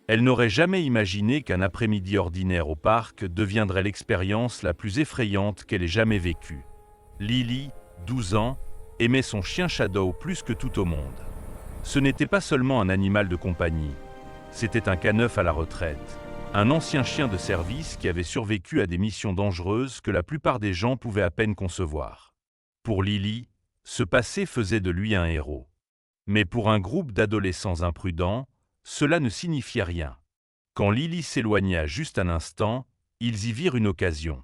Elle n'aurait jamais imaginé qu'un après-midi ordinaire au parc deviendrait l'expérience la plus effrayante qu'elle ait jamais vécue. Lily, 12 ans, aimait son chien Shadow plus que tout au monde. Ce n'était pas seulement un animal de compagnie, c'était un K9 à la retraite, un ancien chien de service qui avait survécu à des missions dangereuses que la plupart des gens pouvaient à peine concevoir. Pour Lily, ce passé faisait de lui un héros. Mais pour un groupe d'adolescents imprudents, cela ne signifiait rien. Quand Lily s'éloigna juste un instant, ils y virent une occasion.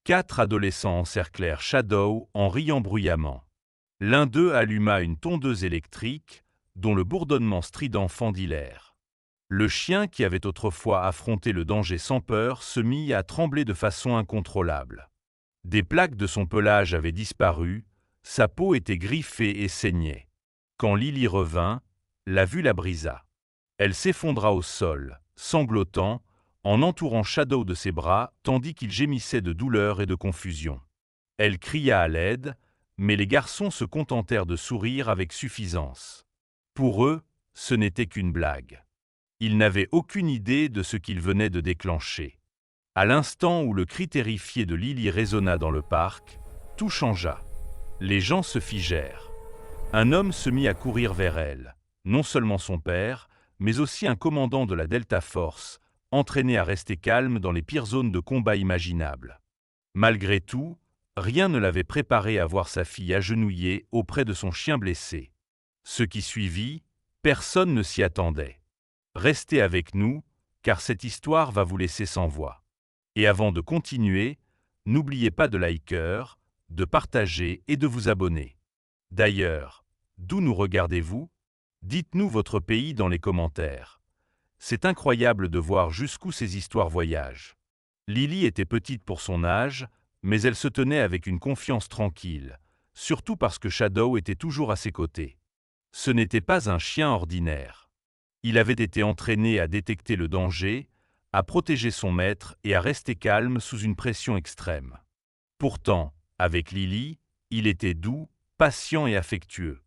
4 adolescents encerclèrent Shadow en riant bruyamment. L'un d'eux alluma une tondeuse électrique, dont le bourdonnement strident fendit l'air. Le chien, qui avait autrefois affronté le danger sans peur, se mit à trembler de façon incontrôlable. Des plaques de son pelage avaient disparu, sa peau était griffée et saignait. Quand Lily revint, la vue la brisa. Elle s'effondra au sol, sanglotant, en entourant Shadow de ses bras, tandis qu'il gémissait de douleur et de confusion. Elle cria à l'aide, mais les garçons se contentèrent de sourire avec suffisance. Pour eux, ce n'était qu'une blague. Ils n'avaient aucune idée de ce qu'ils venaient de déclencher. À l'instant où le cri terrifié de Lily résonna dans le parc, tout changea. Les gens se figèrent. Un homme se mit à courir vers elle, non seulement son père, mais aussi un commandant de la Delta Force, entraîné à rester calme dans les pires zones de combat imaginables. Malgré tout, rien ne l'avait préparé à voir sa fille agenouillée auprès de son chien blessé. Ce qui suivit, personne ne s'y attendait. Restez avec nous, car cette histoire va vous laisser sans voix. Et avant de continuer, n'oubliez pas de liker, de partager et de vous abonner. D'ailleurs, d'où nous regardez-vous? Dites-nous votre pays dans les commentaires. C'est incroyable de voir jusqu'où ces histoires voyagent. Lily était petite pour son âge, mais elle se tenait avec une confiance tranquille, surtout parce que Shadow était toujours à ses côtés. Ce n'était pas un chien ordinaire. Il avait été entraîné à détecter le danger, à protéger son maître et à rester calme sous une pression extrême. Pourtant, avec Lily, il était doux, patient et affectueux.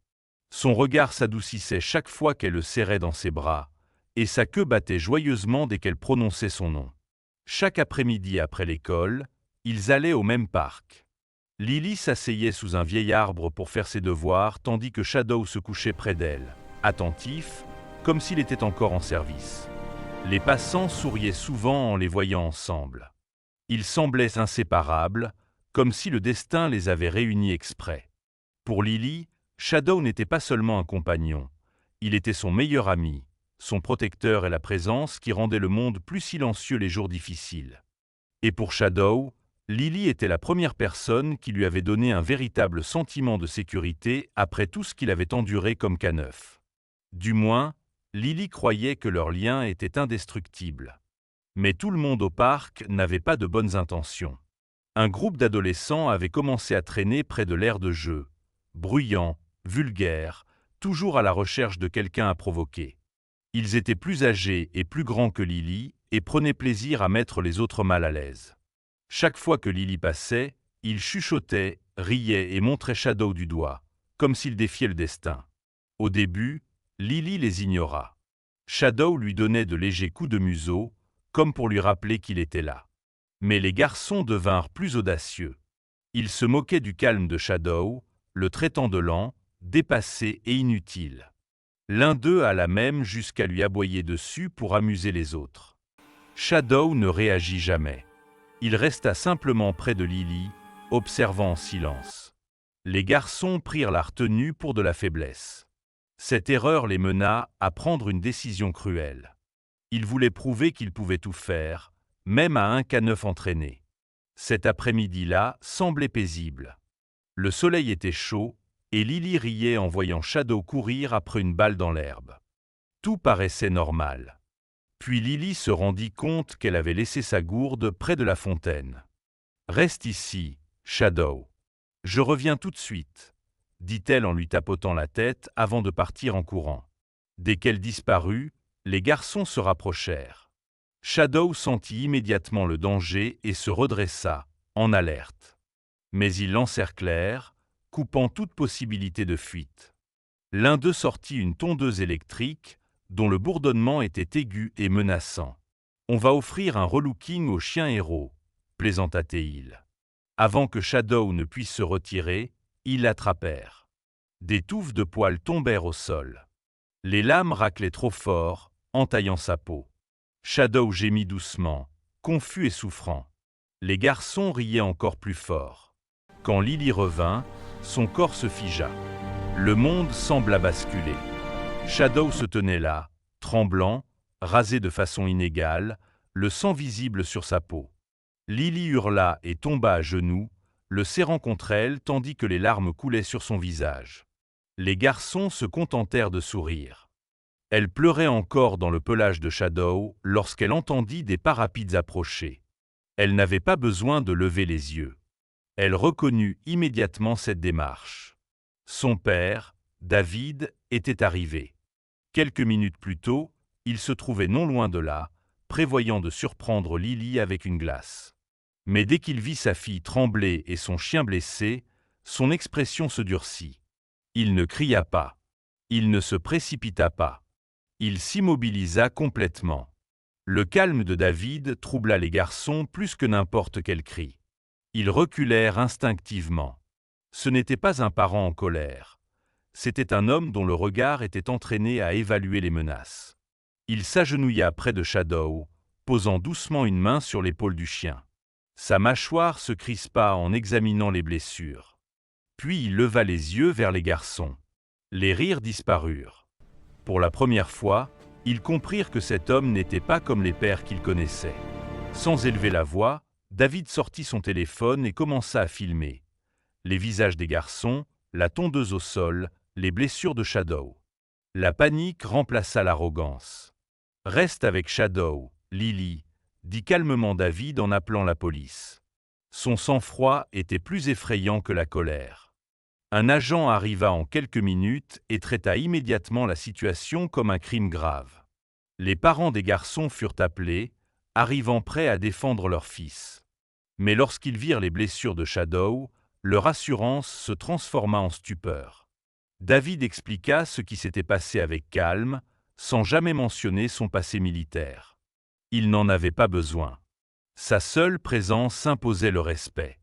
Son regard s'adoucissait chaque fois qu'elle le serrait dans ses bras, et sa queue battait joyeusement dès qu'elle prononçait son nom. Chaque après-midi après l'école, ils allaient au même parc. Lily s'asseyait sous un vieil arbre pour faire ses devoirs, tandis que Shadow se couchait près d'elle, attentif, comme s'il était encore en service. Les passants souriaient souvent en les voyant ensemble. Ils semblaient inséparables, comme si le destin les avait réunis exprès. Pour Lily, Shadow n'était pas seulement un compagnon, il était son meilleur ami, son protecteur et la présence qui rendait le monde plus silencieux les jours difficiles. Et pour Shadow, Lily était la première personne qui lui avait donné un véritable sentiment de sécurité après tout ce qu'il avait enduré comme K9. Du moins, Lily croyait que leur lien était indestructible. Mais tout le monde au parc n'avait pas de bonnes intentions. Un groupe d'adolescents avait commencé à traîner près de l'aire de jeu, bruyant, vulgaire, toujours à la recherche de quelqu'un à provoquer. Ils étaient plus âgés et plus grands que Lily et prenaient plaisir à mettre les autres mal à l'aise. Chaque fois que Lily passait, ils chuchotaient, riaient et montraient Shadow du doigt, comme s'ils défiaient le destin. Au début, Lily les ignora. Shadow lui donnait de légers coups de museau, comme pour lui rappeler qu'il était là. Mais les garçons devinrent plus audacieux. Ils se moquaient du calme de Shadow, le traitant de lent, dépassé et inutile. L'un d'eux alla même jusqu'à lui aboyer dessus pour amuser les autres. Shadow ne réagit jamais. Il resta simplement près de Lily, observant en silence. Les garçons prirent la retenue pour de la faiblesse. Cette erreur les mena à prendre une décision cruelle. Ils voulaient prouver qu'ils pouvaient tout faire, même à un K9 entraîné. Cet après-midi-là semblait paisible. Le soleil était chaud, et Lily riait en voyant Shadow courir après une balle dans l'herbe. Tout paraissait normal. Puis Lily se rendit compte qu'elle avait laissé sa gourde près de la fontaine. « Reste ici, Shadow. Je reviens tout de suite », dit-elle en lui tapotant la tête avant de partir en courant. Dès qu'elle disparut, les garçons se rapprochèrent. Shadow sentit immédiatement le danger et se redressa, en alerte. Mais ils l'encerclèrent, coupant toute possibilité de fuite. L'un d'eux sortit une tondeuse électrique, dont le bourdonnement était aigu et menaçant. « On va offrir un relooking au chien héros, plaisanta-t-il. Avant que Shadow ne puisse se retirer, ils l'attrapèrent. Des touffes de poils tombèrent au sol. Les lames raclaient trop fort, entaillant sa peau. Shadow gémit doucement, confus et souffrant. Les garçons riaient encore plus fort. Quand Lily revint, son corps se figea. Le monde sembla basculer. Shadow se tenait là, tremblant, rasé de façon inégale, le sang visible sur sa peau. Lily hurla et tomba à genoux, le serrant contre elle tandis que les larmes coulaient sur son visage. Les garçons se contentèrent de sourire. Elle pleurait encore dans le pelage de Shadow lorsqu'elle entendit des pas rapides approcher. Elle n'avait pas besoin de lever les yeux. Elle reconnut immédiatement cette démarche. Son père, David, était arrivé. Quelques minutes plus tôt, il se trouvait non loin de là, prévoyant de surprendre Lily avec une glace. Mais dès qu'il vit sa fille trembler et son chien blessé, son expression se durcit. Il ne cria pas. Il ne se précipita pas. Il s'immobilisa complètement. Le calme de David troubla les garçons plus que n'importe quel cri. Ils reculèrent instinctivement. Ce n'était pas un parent en colère. C'était un homme dont le regard était entraîné à évaluer les menaces. Il s'agenouilla près de Shadow, posant doucement une main sur l'épaule du chien. Sa mâchoire se crispa en examinant les blessures. Puis il leva les yeux vers les garçons. Les rires disparurent. Pour la première fois, ils comprirent que cet homme n'était pas comme les pères qu'ils connaissaient. Sans élever la voix, David sortit son téléphone et commença à filmer. Les visages des garçons, la tondeuse au sol, les blessures de Shadow. La panique remplaça l'arrogance. « Reste avec Shadow, Lily », dit calmement David en appelant la police. Son sang-froid était plus effrayant que la colère. Un agent arriva en quelques minutes et traita immédiatement la situation comme un crime grave. Les parents des garçons furent appelés, arrivant prêts à défendre leur fils. Mais lorsqu'ils virent les blessures de Shadow, leur assurance se transforma en stupeur. David expliqua ce qui s'était passé avec calme, sans jamais mentionner son passé militaire. Il n'en avait pas besoin. Sa seule présence imposait le respect.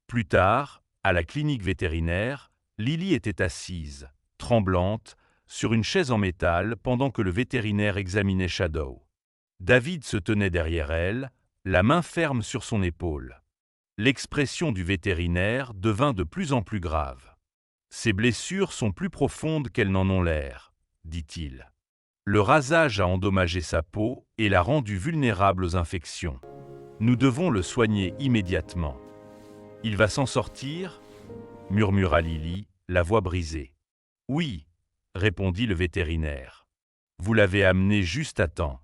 Plus tard, à la clinique vétérinaire, Lily était assise, tremblante, sur une chaise en métal pendant que le vétérinaire examinait Shadow. David se tenait derrière elle, la main ferme sur son épaule. L'expression du vétérinaire devint de plus en plus grave. « Ces blessures sont plus profondes qu'elles n'en ont l'air », dit-il. Le rasage a endommagé sa peau et l'a rendu vulnérable aux infections. Nous devons le soigner immédiatement. « Il va s'en sortir ?» murmura Lily, la voix brisée. « Oui, » répondit le vétérinaire. « Vous l'avez amené juste à temps. »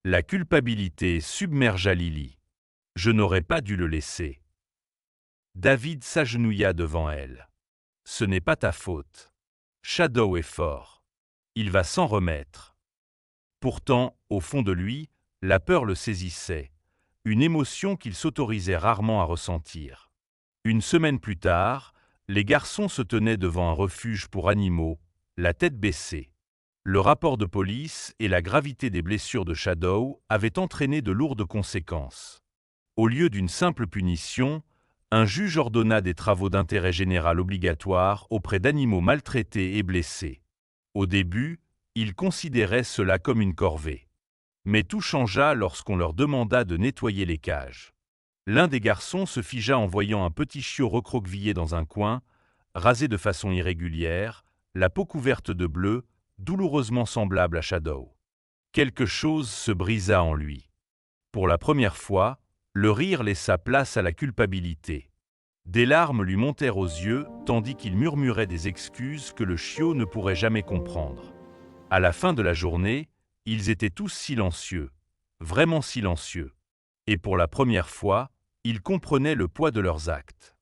La culpabilité submergea Lily. « Je n'aurais pas dû le laisser. » David s'agenouilla devant elle. « Ce n'est pas ta faute. Shadow est fort. Il va s'en remettre. » Pourtant, au fond de lui, la peur le saisissait, une émotion qu'il s'autorisait rarement à ressentir. Une semaine plus tard, les garçons se tenaient devant un refuge pour animaux, la tête baissée. Le rapport de police et la gravité des blessures de Shadow avaient entraîné de lourdes conséquences. Au lieu d'une simple punition, un juge ordonna des travaux d'intérêt général obligatoires auprès d'animaux maltraités et blessés. Au début, ils considéraient cela comme une corvée. Mais tout changea lorsqu'on leur demanda de nettoyer les cages. L'un des garçons se figea en voyant un petit chiot recroquevillé dans un coin, rasé de façon irrégulière, la peau couverte de bleu, douloureusement semblable à Shadow. Quelque chose se brisa en lui. Pour la première fois, le rire laissa place à la culpabilité. Des larmes lui montèrent aux yeux tandis qu'il murmurait des excuses que le chiot ne pourrait jamais comprendre. À la fin de la journée, ils étaient tous silencieux, vraiment silencieux. Et pour la première fois, ils comprenaient le poids de leurs actes.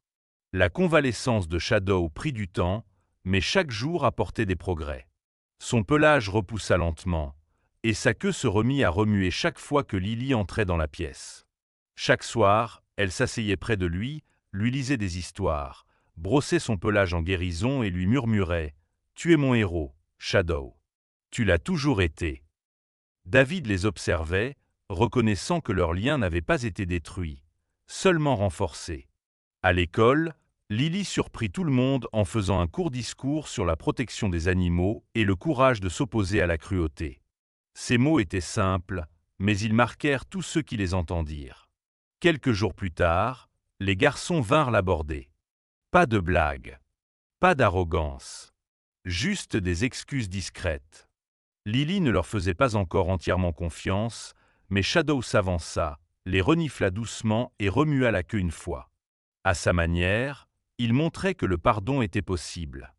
La convalescence de Shadow prit du temps, mais chaque jour apportait des progrès. Son pelage repoussa lentement, et sa queue se remit à remuer chaque fois que Lily entrait dans la pièce. Chaque soir, elle s'asseyait près de lui lisait des histoires, brossait son pelage en guérison et lui murmurait « Tu es mon héros, Shadow ». Tu l'as toujours été. David les observait, reconnaissant que leur lien n'avait pas été détruit, seulement renforcé. À l'école, Lily surprit tout le monde en faisant un court discours sur la protection des animaux et le courage de s'opposer à la cruauté. Ces mots étaient simples, mais ils marquèrent tous ceux qui les entendirent. Quelques jours plus tard, les garçons vinrent l'aborder. Pas de blagues, pas d'arrogance, juste des excuses discrètes. Lily ne leur faisait pas encore entièrement confiance, mais Shadow s'avança, les renifla doucement et remua la queue une fois. À sa manière, il montrait que le pardon était possible.